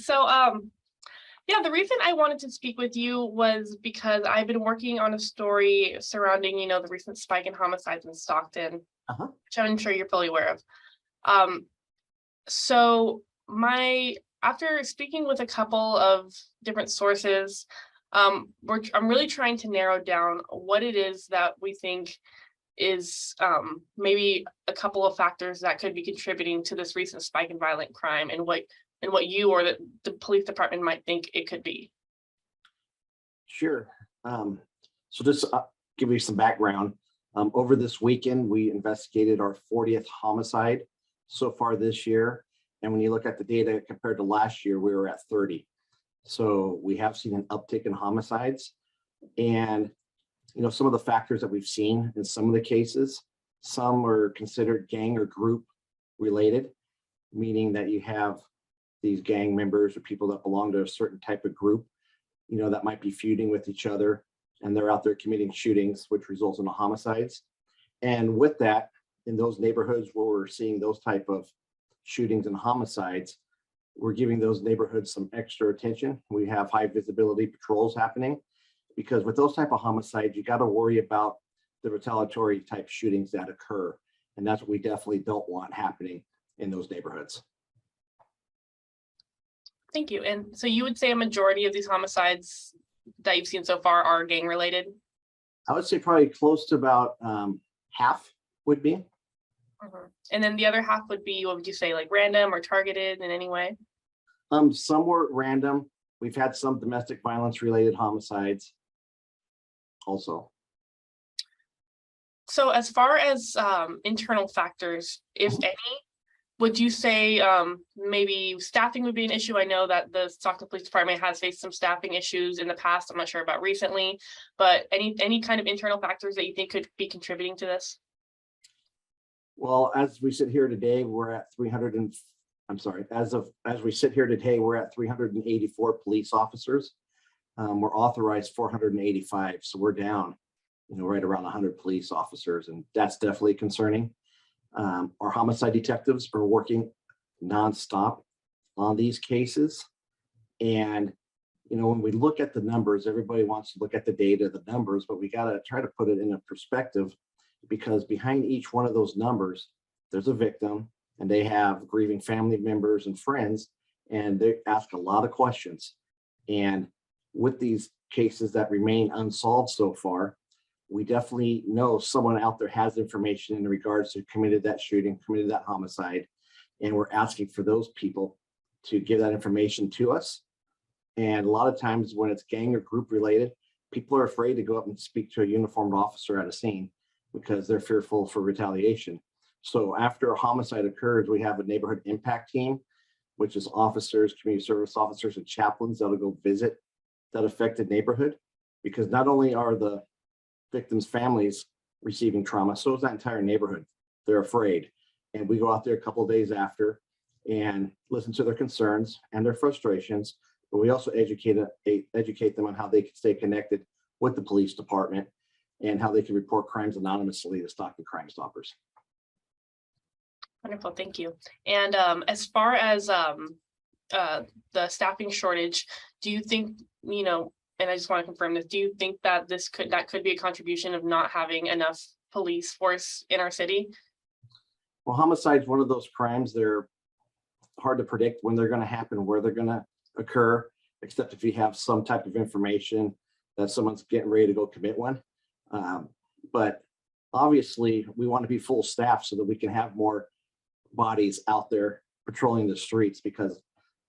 Yeah, the reason I wanted to speak with you was because I've been working on a story surrounding, the recent spike in homicides in Stockton, which I'm sure you're fully aware of. So after speaking with a couple of different sources, I'm really trying to narrow down what it is that we think is maybe a couple of factors that could be contributing to this recent spike in violent crime, and what you or the police department might think it could be. Sure. So just give you some background. Over this weekend, we investigated our 40th homicide so far this year. And when you look at the data compared to last year, we were at 30. So we have seen an uptick in homicides. And, some of the factors that we've seen in some of the cases, some are considered gang or group related, meaning that you have these gang members or people that belong to a certain type of group, that might be feuding with each other, and they're out there committing shootings, which results in homicides. And with that, in those neighborhoods where we're seeing those type of shootings and homicides, we're giving those neighborhoods some extra attention. We have high visibility patrols happening, because with those type of homicides, you got to worry about the retaliatory type shootings that occur. And that's what we definitely don't want happening in those neighborhoods. Thank you. And so you would say a majority of these homicides that you've seen so far are gang related? I would say probably close to about half would be. And then the other half would be, what would you say, like random or targeted in any way? Some were random. We've had some domestic violence related homicides also. So as far as internal factors, if any, would you say maybe staffing would be an issue? I know that the Stockton Police Department has faced some staffing issues in the past. I'm not sure about recently, but any kind of internal factors that you think could be contributing to this? Well, as we sit here today, we're at 300 and as we sit here today, we're at 384 police officers. We're authorized 485, so we're down, right around 100 police officers, and that's definitely concerning. Our homicide detectives are working nonstop on these cases. And, when we look at the numbers, everybody wants to look at the data, the numbers, but we got to try to put it in a perspective, because behind each one of those numbers, there's a victim, and they have grieving family members and friends, and they ask a lot of questions. And with these cases that remain unsolved so far, we definitely know someone out there has information in regards to committed that shooting, committed that homicide, and we're asking for those people to give that information to us. And a lot of times when it's gang or group related, people are afraid to go up and speak to a uniformed officer at a scene because they're fearful for retaliation. So after a homicide occurs, we have a neighborhood impact team, which is officers, community service officers, and chaplains that'll go visit that affected neighborhood, because not only are the victims' families receiving trauma, so is that entire neighborhood. They're afraid. And we go out there a couple of days after and listen to their concerns and their frustrations, but we also educate them on how they can stay connected with the police department and how they can report crimes anonymously to Stockton Crime Stoppers. Wonderful, thank you. And as far as the staffing shortage, do you think, and I just want to confirm this, do you think that that could be a contribution of not having enough police force in our city? Well, homicide is one of those crimes that are hard to predict when they're going to happen, where they're going to occur, except if you have some type of information that someone's getting ready to go commit one. But obviously, we want to be full staff so that we can have more bodies out there patrolling the streets, because,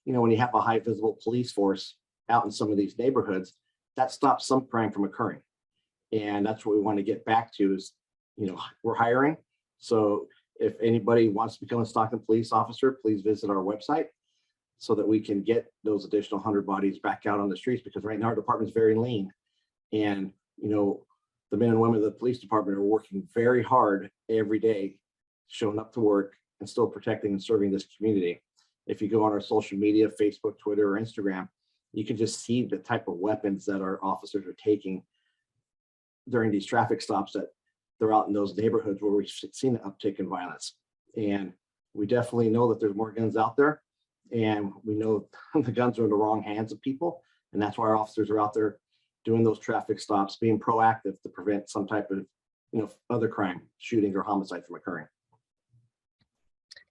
when you have a high visible police force out in some of these neighborhoods, that stops some crime from occurring. And that's what we want to get back to is, we're hiring. So if anybody wants to become a Stockton police officer, please visit our website so that we can get those additional 100 bodies back out on the streets, because right now our department is very lean. And, the men and women of the police department are working very hard every day, showing up to work and still protecting and serving this community. If you go on our social media, Facebook, Twitter, or Instagram, you can just see the type of weapons that our officers are taking during these traffic stops, that they're out in those neighborhoods where we've seen an uptick in violence. And we definitely know that there's more guns out there. And we know the guns are in the wrong hands of people. And that's why our officers are out there doing those traffic stops, being proactive to prevent some type of, other crime, shootings or homicide from occurring.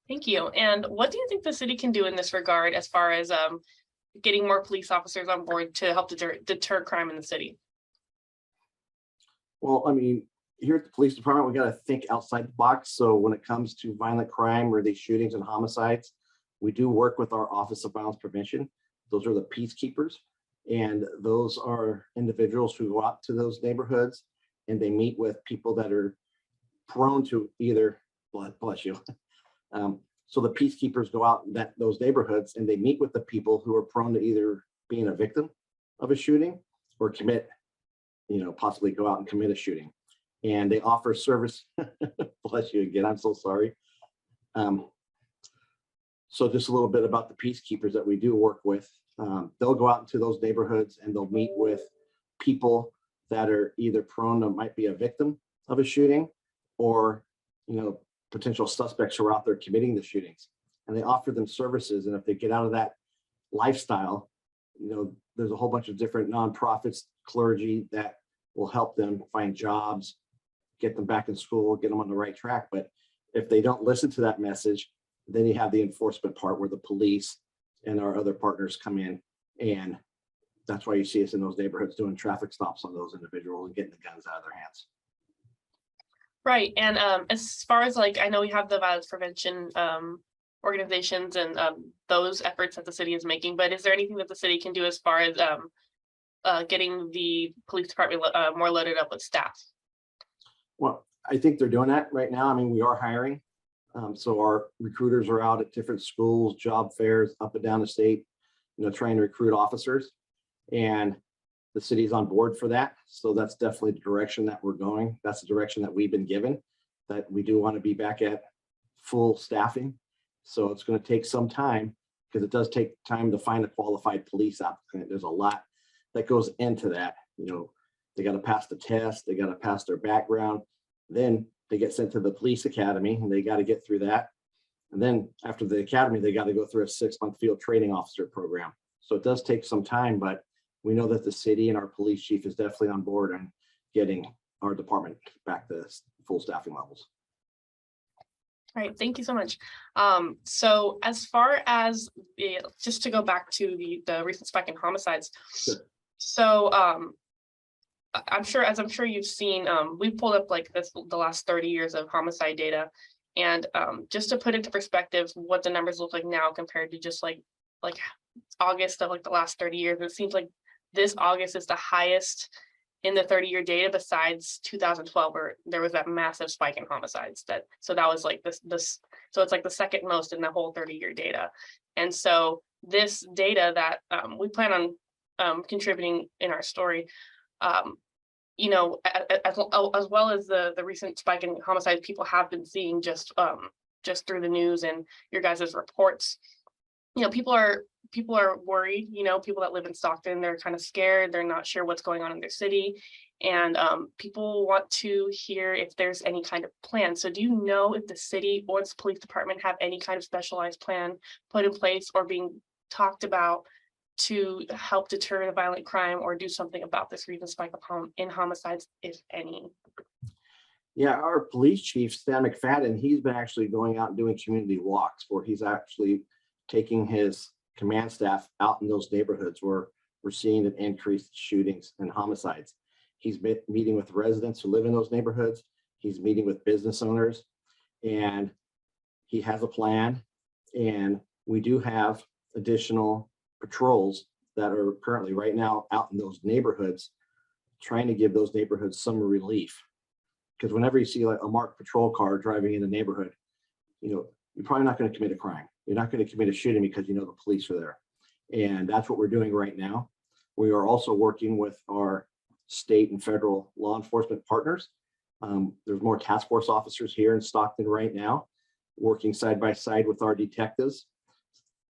Thank you. And what do you think the city can do in this regard as far as getting more police officers on board to help deter crime in the city? Well, I mean, here at the police department, we got to think outside the box. So when it comes to violent crime or these shootings and homicides, we do work with our Office of Violence Prevention. Those are the peacekeepers. And those are individuals who go out to those neighborhoods and they meet with people that are prone to either, bless you. So the peacekeepers go out in those neighborhoods and they meet with the people who are prone to either being a victim of a shooting or commit, possibly go out and commit a shooting. And they offer service. Bless you again. I'm so sorry. So just a little bit about the peacekeepers that we do work with. They'll go out into those neighborhoods and they'll meet with people that are either prone to might be a victim of a shooting or, potential suspects who are out there committing the shootings. And they offer them services. And if they get out of that lifestyle, there's a whole bunch of different nonprofits, clergy that will help them find jobs, get them back in school, get them on the right track. But if they don't listen to that message, then you have the enforcement part where the police and our other partners come in. And that's why you see us in those neighborhoods doing traffic stops on those individuals and getting the guns out of their hands. Right. And as far as I know we have the violence prevention organizations and those efforts that the city is making, but is there anything that the city can do as far as getting the police department more loaded up with staff? Well, I think they're doing that right now. I mean, we are hiring. So our recruiters are out at different schools, job fairs up and down the state, trying to recruit officers. And the city's on board for that. So that's definitely the direction that we're going. That's the direction that we've been given, that we do want to be back at full staffing. So it's going to take some time because it does take time to find a qualified police applicant. There's a lot that goes into that. They got to pass the test, they got to pass their background. Then they get sent to the police academy and they got to get through that. And then after the academy, they got to go through a 6-month field training officer program. So it does take some time, but we know that the city and our police chief is definitely on board on getting our department back to full staffing levels. All right, thank you so much. So as far as just to go back to the recent spike in homicides. Sure. So I'm sure you've seen, we pulled up the last 30 years of homicide data. And just to put into perspective what the numbers look like now compared to just like August of the last 30 years, it seems like this August is the highest in the 30-year data besides 2012, where there was that massive spike in homicides. So that was so it's the second most in the whole 30-year data. And so this data that we plan on contributing in our story, as well as the recent spike in homicides people have been seeing just through the news and your guys' reports. People are worried, people that live in Stockton, they're kind of scared. They're not sure what's going on in their city. And people want to hear if there's any kind of plan. So do you know if the city or the police department have any kind of specialized plan put in place or being talked about to help deter the violent crime or do something about this recent spike in homicides, if any? Yeah, our police chief, Stan McFadden, he's been actually going out and doing community walks where he's actually taking his command staff out in those neighborhoods where we're seeing an increased shootings and homicides. He's meeting with residents who live in those neighborhoods. He's meeting with business owners, and he has a plan. And we do have additional patrols that are currently right now out in those neighborhoods, trying to give those neighborhoods some relief. Because whenever you see a marked patrol car driving in the neighborhood, you're probably not going to commit a crime. You're not going to commit a shooting because the police are there. And that's what we're doing right now. We are also working with our state and federal law enforcement partners. There's more task force officers here in Stockton right now, working side by side with our detectives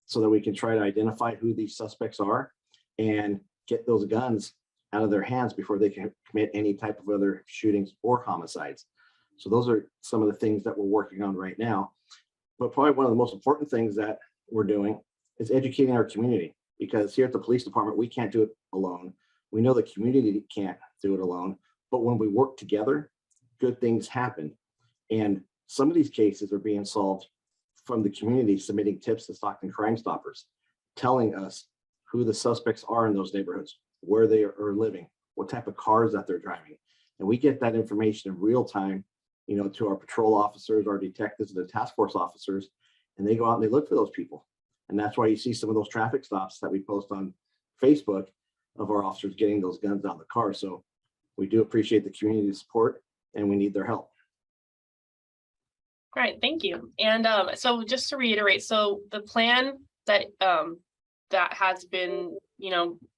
so that we can try to identify who these suspects are and get those guns out of their hands before they can commit any type of other shootings or homicides. So those are some of the things that we're working on right now. But probably one of the most important things that we're doing is educating our community, because here at the police department, we can't do it alone. We know the community can't do it alone, but when we work together, good things happen. And some of these cases are being solved from the community submitting tips to Stockton Crime Stoppers, telling us who the suspects are in those neighborhoods, where they are living, what type of cars that they're driving. And we get that information in real time, to our patrol officers, our detectives, and the task force officers, and they go out and they look for those people. And that's why you see some of those traffic stops that we post on Facebook of our officers getting those guns out of the car. So we do appreciate the community support, and we need their help. Great, thank you. And so just to reiterate, so the plan that that has been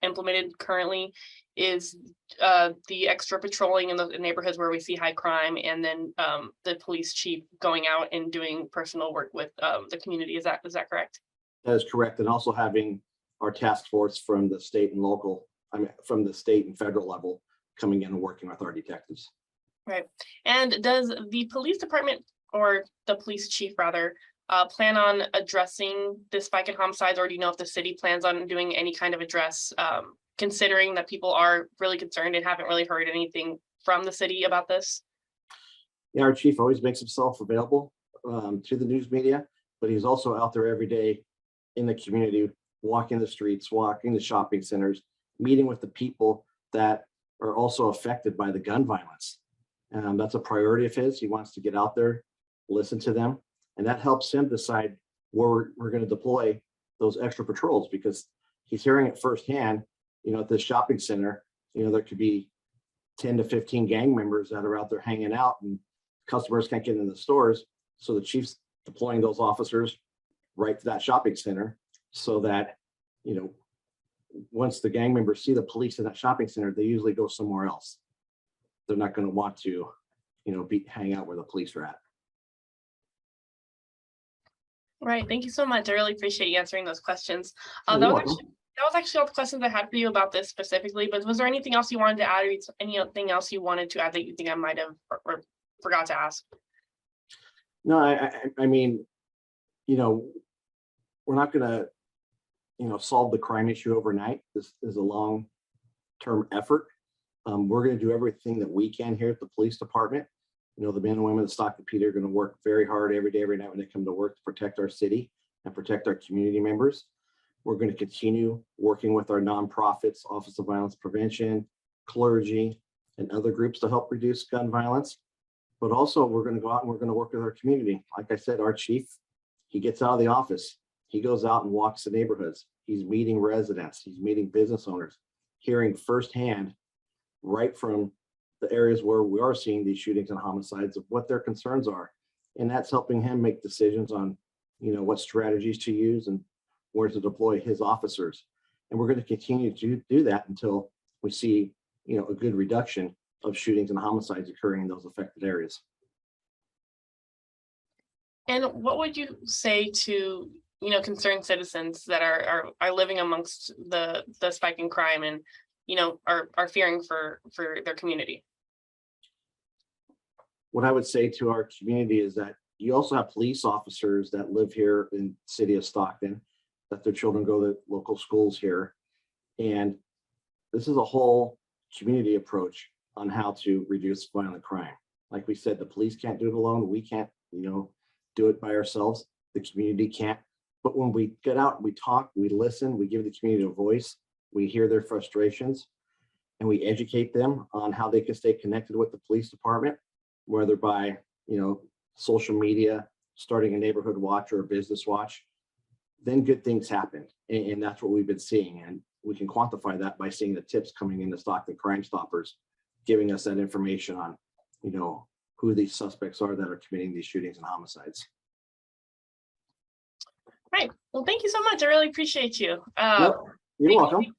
implemented currently is the extra patrolling in the neighborhoods where we see high crime, and then the police chief going out and doing personal work with the community. Is that correct? That is correct. And also having our task force from the state and local, from the state and federal level, coming in and working with our detectives. Right. And does the police department, or the police chief rather, plan on addressing the spike in homicides, or do you know if the city plans on doing any kind of address, considering that people are really concerned and haven't really heard anything from the city about this? Yeah, our chief always makes himself available to the news media, but he's also out there every day in the community, walking the streets, walking the shopping centers, meeting with the people that are also affected by the gun violence. That's a priority of his. He wants to get out there, listen to them, and that helps him decide where we're going to deploy those extra patrols, because he's hearing it firsthand. At this shopping center, there could be 10 to 15 gang members that are out there hanging out, and customers can't get in the stores. So the chief's deploying those officers right to that shopping center, so that, once the gang members see the police in that shopping center, they usually go somewhere else. They're not going to want to, hang out where the police are at. Right. Thank you so much. I really appreciate you answering those questions. You're That welcome. was actually all the questions I had for you about this specifically, but was there anything else you wanted to add, or anything else you wanted to add that you think I might have or forgot to ask? No, I mean, we're not going to, solve the crime issue overnight. This is a long-term effort. We're going to do everything that we can here at the police department. The men and women of Stockton PD are going to work very hard every day, every night when they come to work to protect our city and protect our community members. We're going to continue working with our nonprofits, Office of Violence Prevention, clergy, and other groups to help reduce gun violence. But also we're going to go out and we're going to work with our community. Like I said, our chief, he gets out of the office. He goes out and walks the neighborhoods. He's meeting residents. He's meeting business owners, hearing firsthand right from the areas where we are seeing these shootings and homicides of what their concerns are. And that's helping him make decisions on, what strategies to use and where to deploy his officers. And we're going to continue to do that until we see, a good reduction of shootings and homicides occurring in those affected areas. And what would you say to, concerned citizens that are living amongst the spike in crime and, are fearing for their community? What I would say to our community is that you also have police officers that live here in the city of Stockton, that their children go to local schools here. And this is a whole community approach on how to reduce violent crime. Like we said, the police can't do it alone. We can't, do it by ourselves. The community can't. But when we get out, we talk, we listen, we give the community a voice, we hear their frustrations, and we educate them on how they can stay connected with the police department, whether by, social media, starting a neighborhood watch or a business watch, then good things happen. And that's what we've been seeing. And we can quantify that by seeing the tips coming into Stockton Crime Stoppers, giving us that information on, who these suspects are that are committing these shootings and homicides. Right. Well, thank you so much. I really appreciate you. Yep. You're welcome.